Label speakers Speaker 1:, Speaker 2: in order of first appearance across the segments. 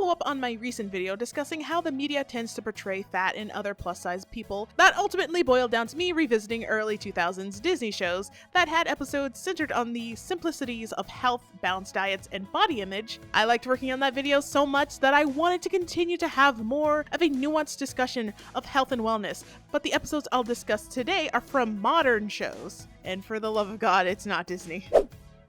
Speaker 1: follow up on my recent video discussing how the media tends to portray fat and other plus-size people that ultimately boiled down to me revisiting early 2000s Disney shows that had episodes centered on the simplicities of health, balanced diets, and body image. I liked working on that video so much that I wanted to continue to have more of a nuanced discussion of health and wellness, but the episodes I'll discuss today are from modern shows. And for the love of God, it's not Disney.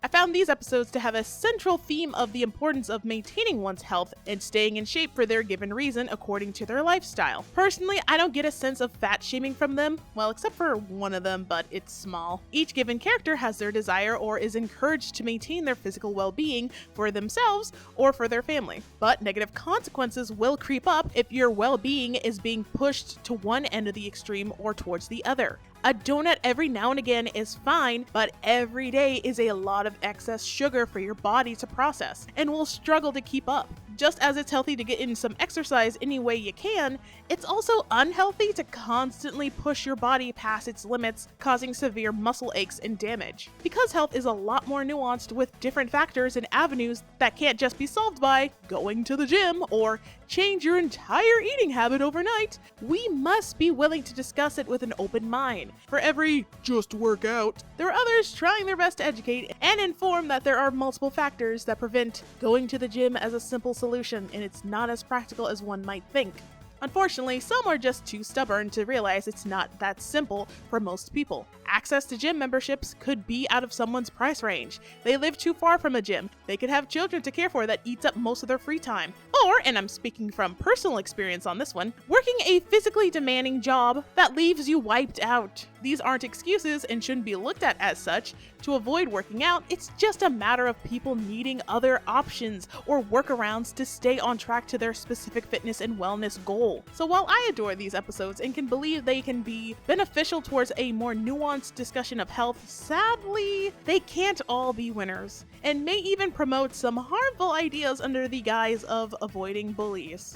Speaker 1: I found these episodes to have a central theme of the importance of maintaining one's health and staying in shape for their given reason according to their lifestyle. Personally, I don't get a sense of fat shaming from them, well, except for one of them, but it's small. Each given character has their desire or is encouraged to maintain their physical well-being for themselves or for their family. But negative consequences will creep up if your well-being is being pushed to one end of the extreme or towards the other. A donut every now and again is fine, but every day is a lot of excess sugar for your body to process and will struggle to keep up. Just as it's healthy to get in some exercise any way you can, it's also unhealthy to constantly push your body past its limits, causing severe muscle aches and damage. Because health is a lot more nuanced with different factors and avenues that can't just be solved by going to the gym or change your entire eating habit overnight, we must be willing to discuss it with an open mind. For every just work out, there are others trying their best to educate and inform that there are multiple factors that prevent going to the gym as a simple solution, and it's not as practical as one might think. Unfortunately, some are just too stubborn to realize it's not that simple for most people. Access to gym memberships could be out of someone's price range. They live too far from a gym. They could have children to care for that eats up most of their free time. Or, and I'm speaking from personal experience on this one, working a physically demanding job that leaves you wiped out. These aren't excuses and shouldn't be looked at as such. To avoid working out, it's just a matter of people needing other options or workarounds to stay on track to their specific fitness and wellness goal. So while I adore these episodes and can believe they can be beneficial towards a more nuanced discussion of health, sadly, they can't all be winners, and may even promote some harmful ideas under the guise of avoiding bullies.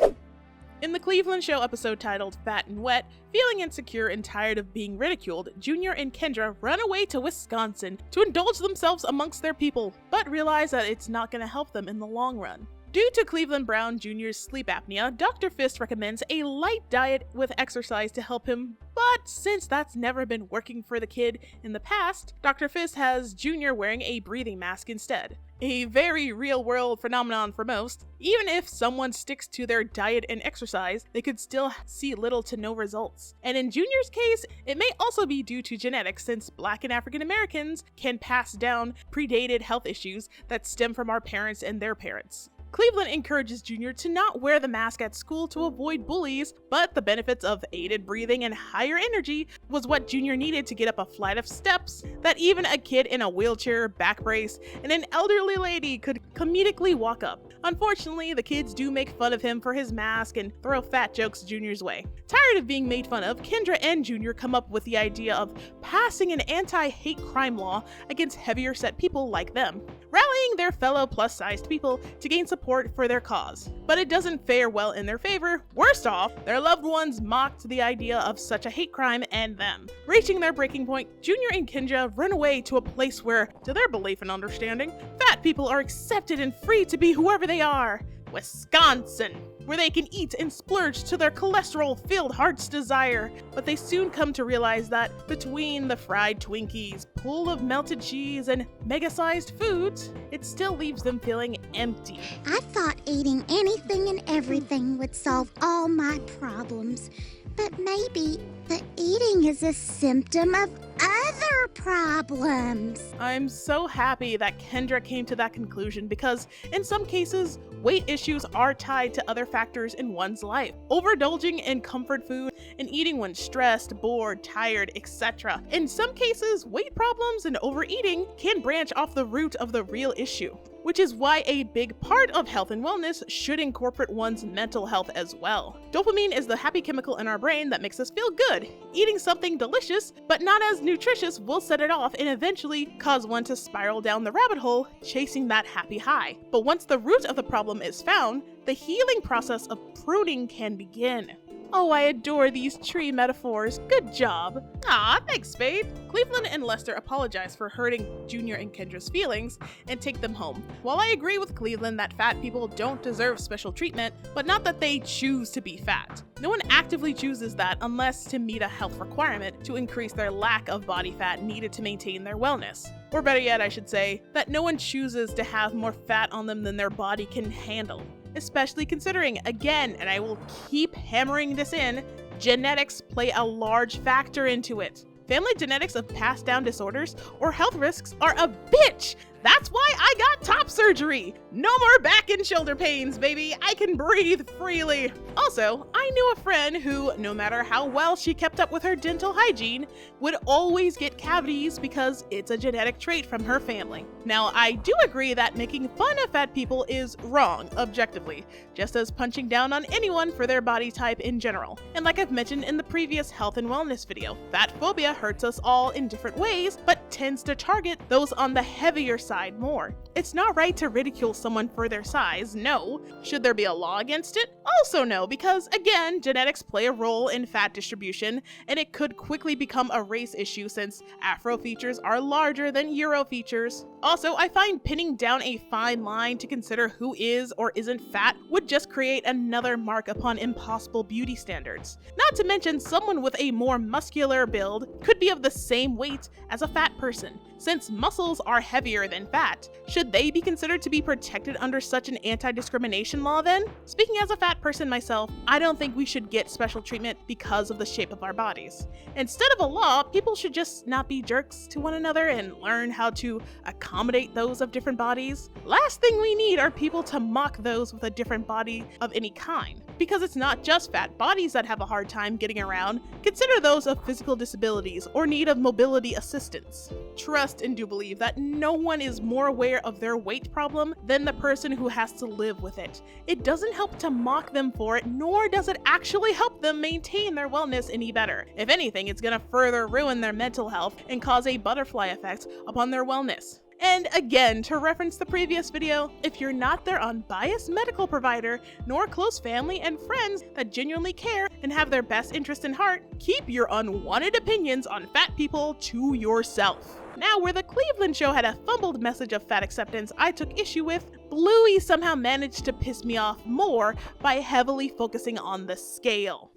Speaker 1: In the Cleveland show episode titled Fat and Wet, feeling insecure and tired of being ridiculed, Junior and Kendra run away to Wisconsin to indulge themselves amongst their people, but realize that it's not going to help them in the long run. Due to Cleveland Brown Jr.'s sleep apnea, Dr. Fist recommends a light diet with exercise to help him, but since that's never been working for the kid in the past, Dr. Fist has Jr. wearing a breathing mask instead. A very real-world phenomenon for most. Even if someone sticks to their diet and exercise, they could still see little to no results. And in Junior's case, it may also be due to genetics, since Black and African Americans can pass down predated health issues that stem from our parents and their parents. Cleveland encourages Junior to not wear the mask at school to avoid bullies, but the benefits of aided breathing and higher energy was what Junior needed to get up a flight of steps that even a kid in a wheelchair, back brace, and an elderly lady could comedically walk up. Unfortunately, the kids do make fun of him for his mask and throw fat jokes Junior's way. Tired of being made fun of, Kendra and Junior come up with the idea of passing an anti-hate crime law against heavier set people like them, rallying their fellow plus-sized people to gain support for their cause. But it doesn't fare well in their favor. Worst off, their loved ones mocked the idea of such a hate crime and them. Reaching their breaking point, Junior and Kendra run away to a place where, to their belief and understanding, fat people are accepted and free to be whoever they are. Wisconsin, where they can eat and splurge to their cholesterol-filled heart's desire. But they soon come to realize that between the fried Twinkies, pool of melted cheese, and mega-sized foods, it still leaves them feeling empty.
Speaker 2: I thought eating anything and everything would solve all my problems, but maybe the eating is a symptom of other problems.
Speaker 1: I'm so happy that Kendra came to that conclusion because in some cases, weight issues are tied to other factors in one's life. Overindulging in comfort food and eating when stressed, bored, tired, etc. In some cases, weight problems and overeating can branch off the root of the real issue, which is why a big part of health and wellness should incorporate one's mental health as well. Dopamine is the happy chemical in our brain that makes us feel good. Eating something delicious, but not as nutritious, will set it off and eventually cause one to spiral down the rabbit hole, chasing that happy high. But once the root of the problem is found, the healing process of pruning can begin. Oh, I adore these tree metaphors. Good job. Aw, thanks, Spade. Cleveland and Lester apologize for hurting Junior and Kendra's feelings and take them home. While I agree with Cleveland that fat people don't deserve special treatment, but not that they choose to be fat. No one actively chooses that unless to meet a health requirement to increase their lack of body fat needed to maintain their wellness. Or better yet, I should say, that no one chooses to have more fat on them than their body can handle. Especially considering, again, and I will keep hammering this in, genetics play a large factor into it. Family genetics of passed down disorders or health risks are a bitch! That's why I got top surgery! No more back and shoulder pains, baby! I can breathe freely! Also, I knew a friend who, no matter how well she kept up with her dental hygiene, would always get cavities because it's a genetic trait from her family. Now, I do agree that making fun of fat people is wrong, objectively, just as punching down on anyone for their body type in general. And like I've mentioned in the previous health and wellness video, fat phobia hurts us all in different ways, but tends to target those on the heavier side more. It's not right to ridicule someone for their size, no. Should there be a law against it? Also no, because again, genetics play a role in fat distribution, and it could quickly become a race issue since Afro features are larger than Euro features. Also, I find pinning down a fine line to consider who is or isn't fat would just create another mark upon impossible beauty standards. Not to mention, someone with a more muscular build could be of the same weight as a fat person. Since muscles are heavier than fat, should they be considered to be protected under such an anti-discrimination law then? Speaking as a fat person myself, I don't think we should get special treatment because of the shape of our bodies. Instead of a law, people should just not be jerks to one another and learn how to accommodate those of different bodies. Last thing we need are people to mock those with a different body of any kind. Because it's not just fat bodies that have a hard time getting around, consider those of physical disabilities or need of mobility assistance. Trust and do believe that no one is more aware of their weight problem than the person who has to live with it. It doesn't help to mock them for it, nor does it actually help them maintain their wellness any better. If anything, it's gonna further ruin their mental health and cause a butterfly effect upon their wellness. And again, to reference the previous video, if you're not their unbiased medical provider, nor close family and friends that genuinely care and have their best interest in heart, keep your unwanted opinions on fat people to yourself. Now, where the Cleveland show had a fumbled message of fat acceptance I took issue with, Bluey somehow managed to piss me off more by heavily focusing on the scale.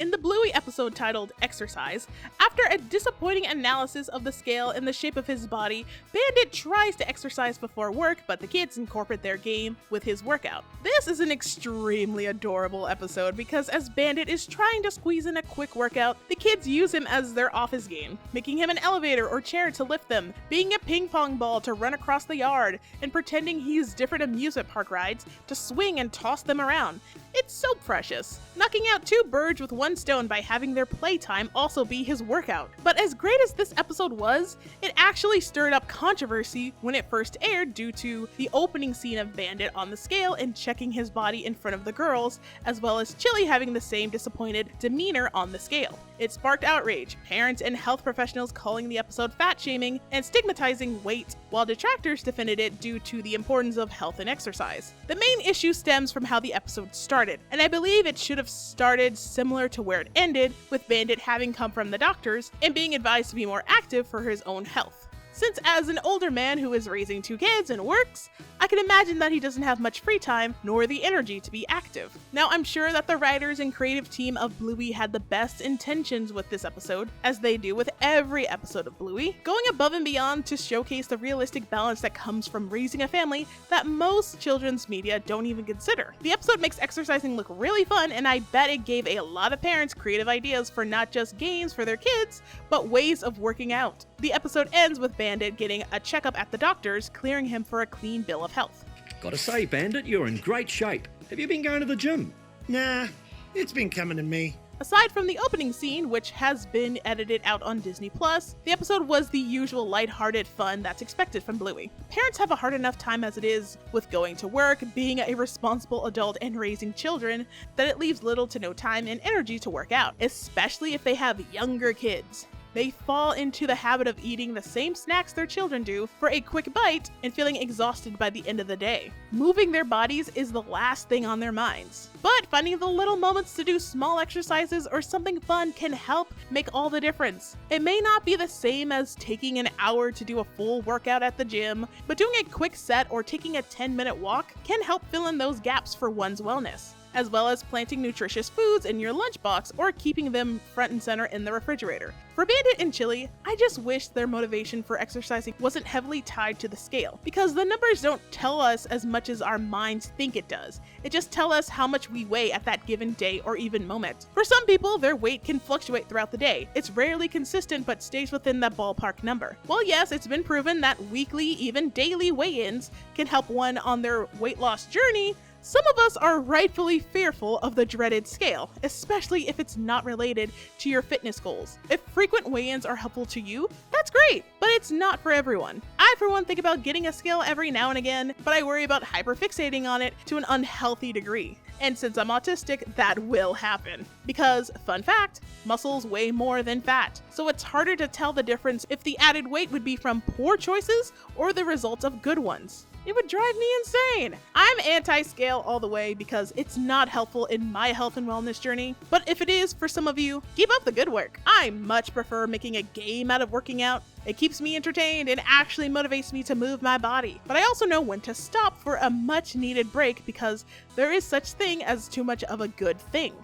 Speaker 1: In the Bluey episode titled Exercise, after a disappointing analysis of the scale and the shape of his body, Bandit tries to exercise before work, but the kids incorporate their game with his workout. This is an extremely adorable episode because as Bandit is trying to squeeze in a quick workout, the kids use him as their office game, making him an elevator or chair to lift them, being a ping pong ball to run across the yard, and pretending he's different amusement park rides to swing and toss them around. It's so precious, knocking out two birds with one stone by having their playtime also be his workout. But as great as this episode was, it actually stirred up controversy when it first aired due to the opening scene of Bandit on the scale and checking his body in front of the girls, as well as Chili having the same disappointed demeanor on the scale. It sparked outrage, parents and health professionals calling the episode fat-shaming and stigmatizing weight, while detractors defended it due to the importance of health and exercise. The main issue stems from how the episode started, and I believe it should have started similar to where it ended, with Bandit having come from the doctors and being advised to be more active for his own health. Since as an older man who is raising two kids and works, I can imagine that he doesn't have much free time nor the energy to be active. Now, I'm sure that the writers and creative team of Bluey had the best intentions with this episode, as they do with every episode of Bluey, going above and beyond to showcase the realistic balance that comes from raising a family that most children's media don't even consider. The episode makes exercising look really fun, and I bet it gave a lot of parents creative ideas for not just games for their kids, but ways of working out. The episode ends with Bandit getting a checkup at the doctor's, clearing him for a clean bill of health.
Speaker 3: Gotta say, Bandit, you're in great shape. Have you been going to the gym?
Speaker 4: Nah, it's been coming to me.
Speaker 1: Aside from the opening scene, which has been edited out on Disney+, the episode was the usual lighthearted fun that's expected from Bluey. Parents have a hard enough time as it is with going to work, being a responsible adult, and raising children that it leaves little to no time and energy to work out, especially if they have younger kids. They fall into the habit of eating the same snacks their children do for a quick bite and feeling exhausted by the end of the day. Moving their bodies is the last thing on their minds. But finding the little moments to do small exercises or something fun can help make all the difference. It may not be the same as taking an hour to do a full workout at the gym, but doing a quick set or taking a 10-minute walk can help fill in those gaps for one's wellness, as well as planting nutritious foods in your lunchbox or keeping them front and center in the refrigerator. For Bandit and Chili, I just wish their motivation for exercising wasn't heavily tied to the scale, because the numbers don't tell us as much as our minds think it does. It just tells us how much we weigh at that given day or even moment. For some people, their weight can fluctuate throughout the day. It's rarely consistent but stays within that ballpark number. Well, yes, it's been proven that weekly, even daily weigh-ins can help one on their weight loss journey. Some of us are rightfully fearful of the dreaded scale, especially if it's not related to your fitness goals. If frequent weigh-ins are helpful to you, that's great, but it's not for everyone. I, for one, think about getting a scale every now and again, but I worry about hyperfixating on it to an unhealthy degree. And since I'm autistic, that will happen. Because, fun fact, muscles weigh more than fat, so it's harder to tell the difference if the added weight would be from poor choices or the result of good ones. It would drive me insane. I'm anti-scale all the way because it's not helpful in my health and wellness journey. But if it is for some of you, keep up the good work. I much prefer making a game out of working out. It keeps me entertained and actually motivates me to move my body. But I also know when to stop for a much needed break, because there is such thing as too much of a good thing.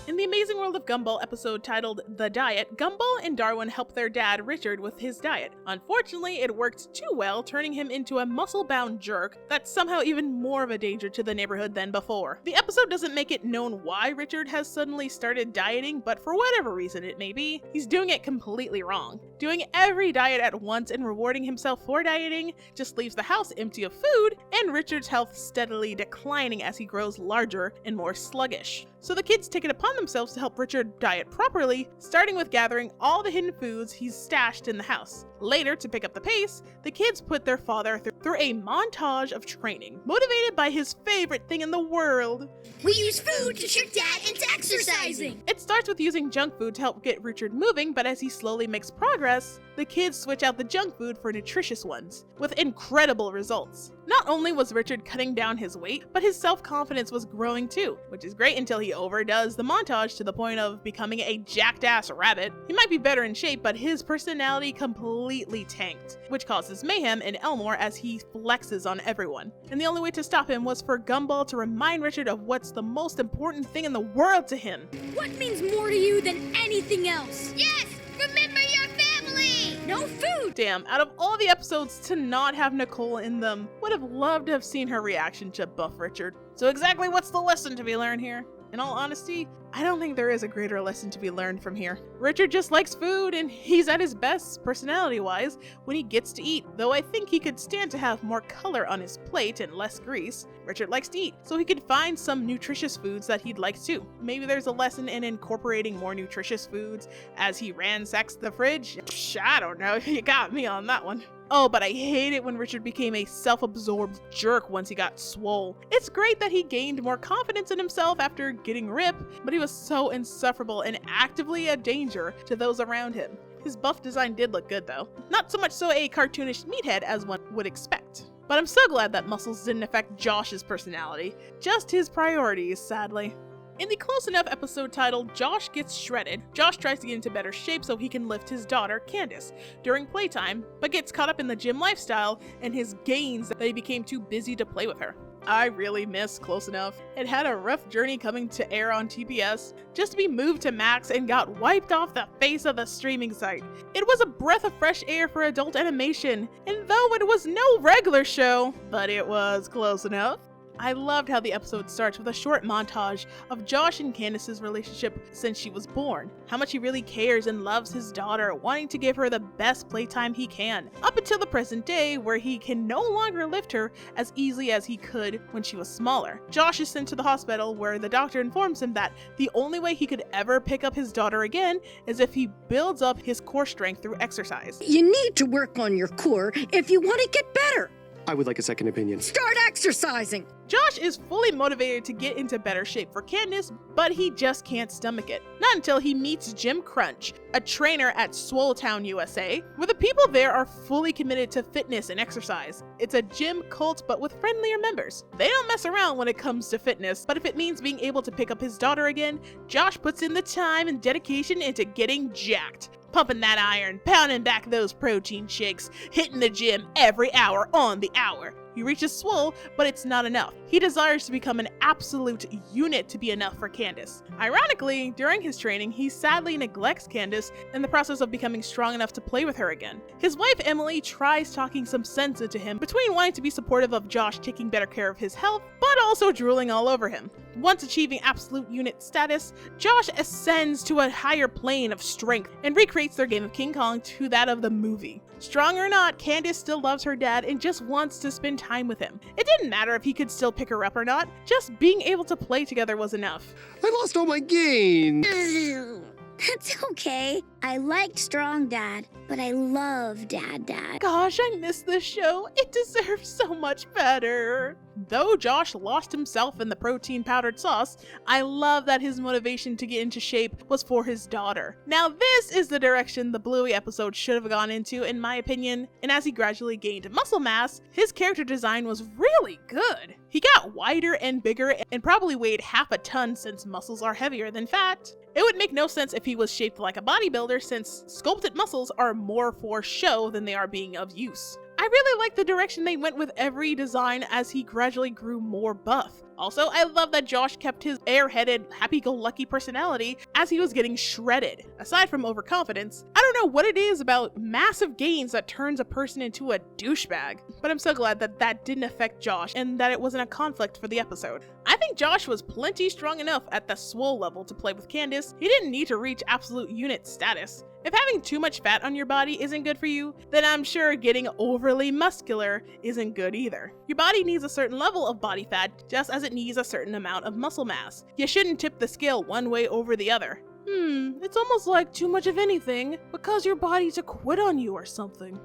Speaker 1: In the Amazing World of Gumball episode titled The Diet, Gumball and Darwin help their dad Richard with his diet. Unfortunately, it worked too well, turning him into a muscle-bound jerk that's somehow even more of a danger to the neighborhood than before. The episode doesn't make it known why Richard has suddenly started dieting, but for whatever reason it may be, he's doing it completely wrong. Doing every diet at once and rewarding himself for dieting just leaves the house empty of food, and Richard's health steadily declining as he grows larger and more sluggish. So the kids take it upon themselves to help Richard diet properly, starting with gathering all the hidden foods he's stashed in the house. Later, to pick up the pace, the kids put their father through a montage of training, motivated by his favorite thing in the world.
Speaker 5: We use food to trick Dad into exercising!
Speaker 1: It starts with using junk food to help get Richard moving, but as he slowly makes progress, the kids switch out the junk food for nutritious ones, with incredible results. Not only was Richard cutting down his weight, but his self-confidence was growing too, which is great until he overdoes the montage to the point of becoming a jacked-ass rabbit. He might be better in shape, but his personality completely tanked, which causes mayhem in Elmore as he flexes on everyone. And the only way to stop him was for Gumball to remind Richard of what's the most important thing in the world to him.
Speaker 5: What means more to you than anything else?
Speaker 6: Yes! Remember your family!
Speaker 5: No food!
Speaker 1: Damn, out of all the episodes to not have Nicole in them, would have loved to have seen her reaction to buff Richard. So exactly what's the lesson to be learned here? In all honesty, I don't think there is a greater lesson to be learned from here. Richard just likes food, and he's at his best, personality-wise, when he gets to eat, though I think he could stand to have more color on his plate and less grease. Richard likes to eat, so he could find some nutritious foods that he'd like too. Maybe there's a lesson in incorporating more nutritious foods as he ransacks the fridge. I don't know, you got me on that one. Oh, but I hate it when Richard became a self-absorbed jerk once he got swole. It's great that he gained more confidence in himself after getting ripped, but he was so insufferable and actively a danger to those around him. His buff design did look good though. Not so much so a cartoonish meathead as one would expect. But I'm so glad that muscles didn't affect Josh's personality, just his priorities, sadly. In the Close Enough episode titled Josh Gets Shredded, Josh tries to get into better shape so he can lift his daughter, Candace, during playtime, but gets caught up in the gym lifestyle and his gains that he became too busy to play with her. I really miss Close Enough. It had a rough journey coming to air on TBS, just to be moved to Max and got wiped off the face of the streaming site. It was a breath of fresh air for adult animation, and though it was no regular show, but it was close enough. I loved how the episode starts with a short montage of Josh and Candace's relationship since she was born, how much he really cares and loves his daughter, wanting to give her the best playtime he can, up until the present day where he can no longer lift her as easily as he could when she was smaller. Josh is sent to the hospital where the doctor informs him that the only way he could ever pick up his daughter again is if he builds up his core strength through exercise.
Speaker 7: You need to work on your core if you want to get better. I would like a second opinion.
Speaker 8: Start exercising!
Speaker 1: Josh is fully motivated to get into better shape for Candace, but he just can't stomach it. Not until he meets Jim Crunch, a trainer at Swoletown, USA, where the people there are fully committed to fitness and exercise. It's a gym cult, but with friendlier members. They don't mess around when it comes to fitness, but if it means being able to pick up his daughter again, Josh puts in the time and dedication into getting jacked. Pumping that iron, pounding back those protein shakes, hitting the gym every hour on the hour. He reaches swole, but it's not enough. He desires to become an absolute unit to be enough for Candace. Ironically, during his training, he sadly neglects Candace in the process of becoming strong enough to play with her again. His wife Emily tries talking some sense into him between wanting to be supportive of Josh taking better care of his health, but also drooling all over him. Once achieving absolute unit status, Josh ascends to a higher plane of strength and recreates their game of King Kong to that of the movie. Strong or not, Candace still loves her dad and just wants to spend time with him. It didn't matter if he could still pick her up or not, just being able to play together was enough.
Speaker 7: I lost all my gains.
Speaker 2: That's okay. I liked Strong Dad, but I love Dad.
Speaker 1: Gosh, I miss this show. It deserves so much better. Though Josh lost himself in the protein powdered sauce, I love that his motivation to get into shape was for his daughter. Now this is the direction the Bluey episode should have gone into, in my opinion, and as he gradually gained muscle mass, his character design was really good. He got wider and bigger and probably weighed half a ton since muscles are heavier than fat. It would make no sense if he was shaped like a bodybuilder since sculpted muscles are more for show than they are being of use. I really like the direction they went with every design as he gradually grew more buff. Also, I love that Josh kept his airheaded, happy-go-lucky personality as he was getting shredded. Aside from overconfidence, I don't know what it is about massive gains that turns a person into a douchebag, but I'm so glad that that didn't affect Josh and that it wasn't a conflict for the episode. I think Josh was plenty strong enough at the swole level to play with Candace. He didn't need to reach absolute unit status. If having too much fat on your body isn't good for you, then I'm sure getting overly muscular isn't good either. Your body needs a certain level of body fat just as it needs a certain amount of muscle mass. You shouldn't tip the scale one way over the other. It's almost like too much of anything would cause your body to quit on you or something.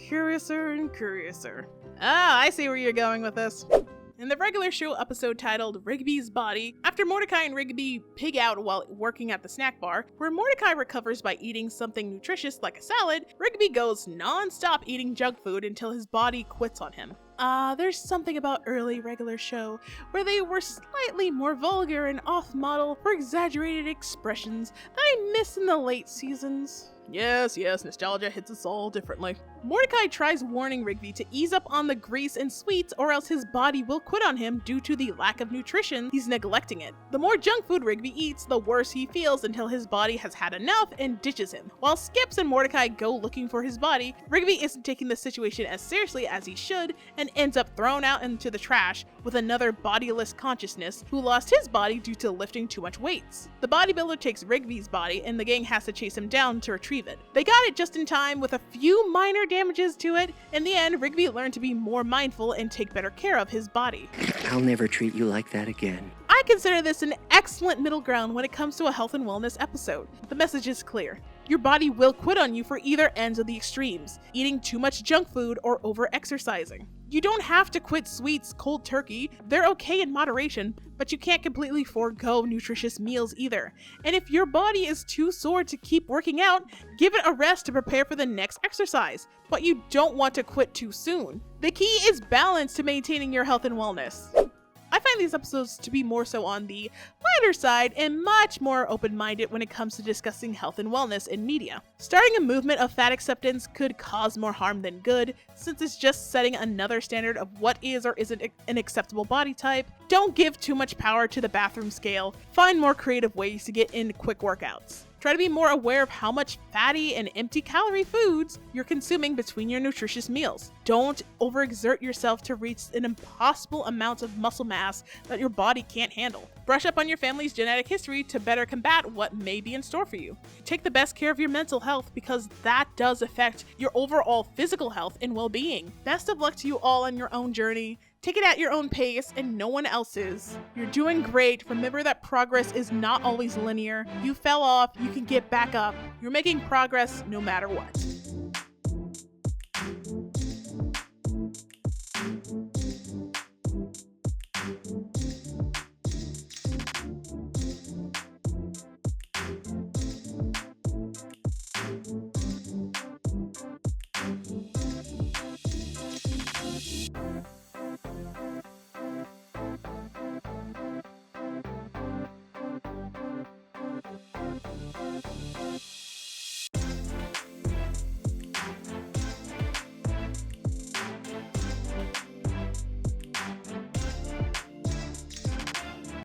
Speaker 1: Curiouser and curiouser. Ah, I see where you're going with this. In the regular show episode titled Rigby's Body, after Mordecai and Rigby pig out while working at the snack bar, where Mordecai recovers by eating something nutritious like a salad, Rigby goes non-stop eating junk food until his body quits on him. There's something about early regular show where they were slightly more vulgar and off-model for exaggerated expressions that I miss in the late seasons. Yes, nostalgia hits us all differently. Mordecai tries warning Rigby to ease up on the grease and sweets or else his body will quit on him due to the lack of nutrition. He's neglecting it. The more junk food Rigby eats, the worse he feels until his body has had enough and ditches him. While Skips and Mordecai go looking for his body, Rigby isn't taking the situation as seriously as he should and ends up thrown out into the trash with another bodiless consciousness who lost his body due to lifting too much weights. The bodybuilder takes Rigby's body and the gang has to chase him down to retrieve it. They got it just in time with a few minor damages to it. In the end, Rigby learned to be more mindful and take better care of his body.
Speaker 9: I'll never treat you like that again.
Speaker 1: I consider this an excellent middle ground when it comes to a health and wellness episode. The message is clear. Your body will quit on you for either ends of the extremes, eating too much junk food or over-exercising. You don't have to quit sweets cold turkey. They're okay in moderation, but you can't completely forego nutritious meals either. And if your body is too sore to keep working out, give it a rest to prepare for the next exercise. But you don't want to quit too soon. The key is balance to maintaining your health and wellness. I find these episodes to be more so on the lighter side and much more open-minded when it comes to discussing health and wellness in media. Starting a movement of fat acceptance could cause more harm than good, since it's just setting another standard of what is or isn't an acceptable body type. Don't give too much power to the bathroom scale. Find more creative ways to get in quick workouts. Try to be more aware of how much fatty and empty calorie foods you're consuming between your nutritious meals. Don't overexert yourself to reach an impossible amount of muscle mass that your body can't handle. Brush up on your family's genetic history to better combat what may be in store for you. Take the best care of your mental health because that does affect your overall physical health and well-being. Best of luck to you all on your own journey. Take it at your own pace and no one else's. You're doing great. Remember that progress is not always linear. You fell off, you can get back up. You're making progress no matter what.